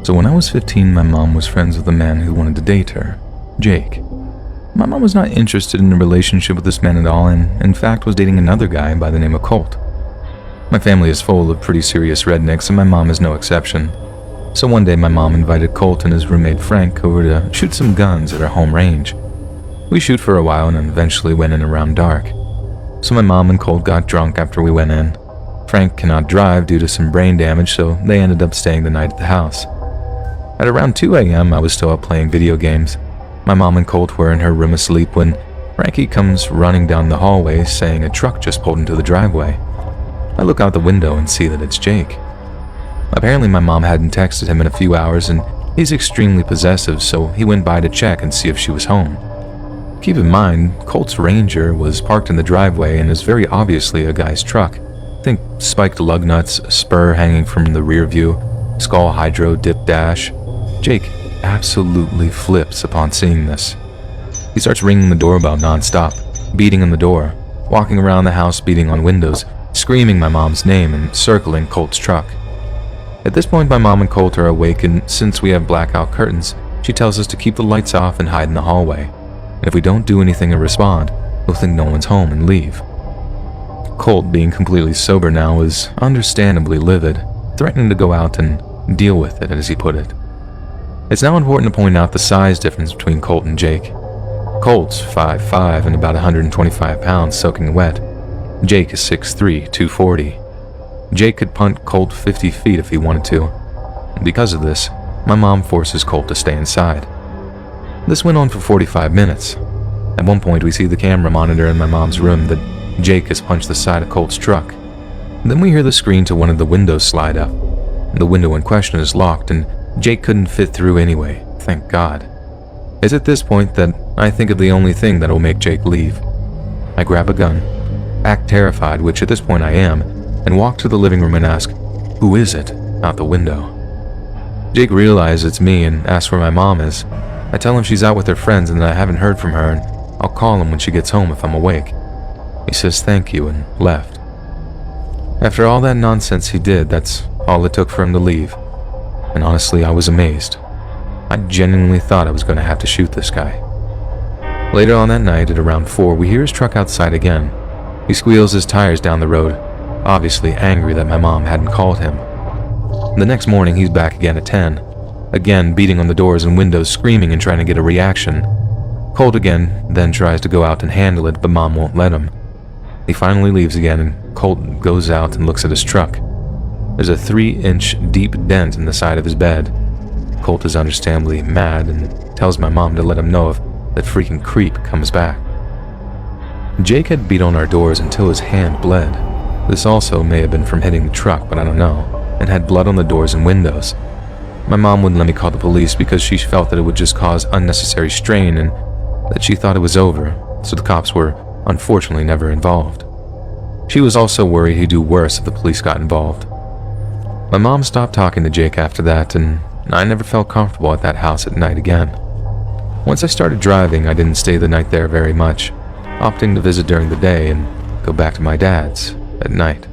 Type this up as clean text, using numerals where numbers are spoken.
So when I was 15, my mom was friends with a man who wanted to date her, Jake. My mom was not interested in a relationship with this man at all, and in fact was dating another guy by the name of Colt. My family is full of pretty serious rednecks, and my mom is no exception. So one day my mom invited Colt and his roommate Frank over to shoot some guns at our home range. We shoot for a while and eventually went in around dark. So my mom and Colt got drunk after we went in. Frank cannot drive due to some brain damage, so they ended up staying the night at the house. At around 2 a.m. I was still up playing video games. My mom and Colt were in her room asleep when Frankie comes running down the hallway saying a truck just pulled into the driveway. I look out the window and see that it's Jake. Apparently my mom hadn't texted him in a few hours and he's extremely possessive, so he went by to check and see if she was home. Keep in mind, Colt's Ranger was parked in the driveway and is very obviously a guy's truck. Think spiked lug nuts, spur hanging from the rear view, skull hydro dip dash. Jake absolutely flips upon seeing this. He starts ringing the doorbell non-stop, beating on the door, walking around the house beating on windows, screaming my mom's name and circling Colt's truck. At this point my mom and Colt are awake, and since we have blackout curtains, she tells us to keep the lights off and hide in the hallway. And if we don't do anything or respond, we'll think no one's home and leave. Colt, being completely sober now, is understandably livid, threatening to go out and deal with it, as he put it. It's now important to point out the size difference between Colt and Jake. Colt's 5'5" and about 125 pounds soaking wet. Jake is 6'3", 240. Jake could punt Colt 50 feet if he wanted to. And because of this, my mom forces Colt to stay inside. This went on for 45 minutes. At one point we see the camera monitor in my mom's room that Jake has punched the side of Colt's truck. Then we hear the screen to one of the windows slide up. The window in question is locked and Jake couldn't fit through anyway, thank God. It's at this point that I think of the only thing that will make Jake leave. I grab a gun, act terrified, which at this point I am, and walk to the living room and ask, "Who is it?" out the window. Jake realizes it's me and asks where my mom is. I tell him she's out with her friends and that I haven't heard from her and I'll call him when she gets home if I'm awake. He says thank you and left. After all that nonsense he did, that's all it took for him to leave. And honestly, I was amazed. I genuinely thought I was going to have to shoot this guy. Later on that night, at around 4, we hear his truck outside again. He squeals his tires down the road, obviously angry that my mom hadn't called him. The next morning, he's back again at 10, again beating on the doors and windows, screaming and trying to get a reaction. Colt again then tries to go out and handle it, but mom won't let him. He finally leaves again, and Colt goes out and looks at his truck. There's a 3-inch deep dent in the side of his bed. Colt is understandably mad and tells my mom to let him know if that freaking creep comes back. Jake had beat on our doors until his hand bled. This also may have been from hitting the truck, but I don't know, and had blood on the doors and windows. My mom wouldn't let me call the police because she felt that it would just cause unnecessary strain and that she thought it was over, so the cops were unfortunately never involved. She was also worried he'd do worse if the police got involved. My mom stopped talking to Jake after that, and I never felt comfortable at that house at night again. Once I started driving, I didn't stay the night there very much, opting to visit during the day and go back to my dad's at night.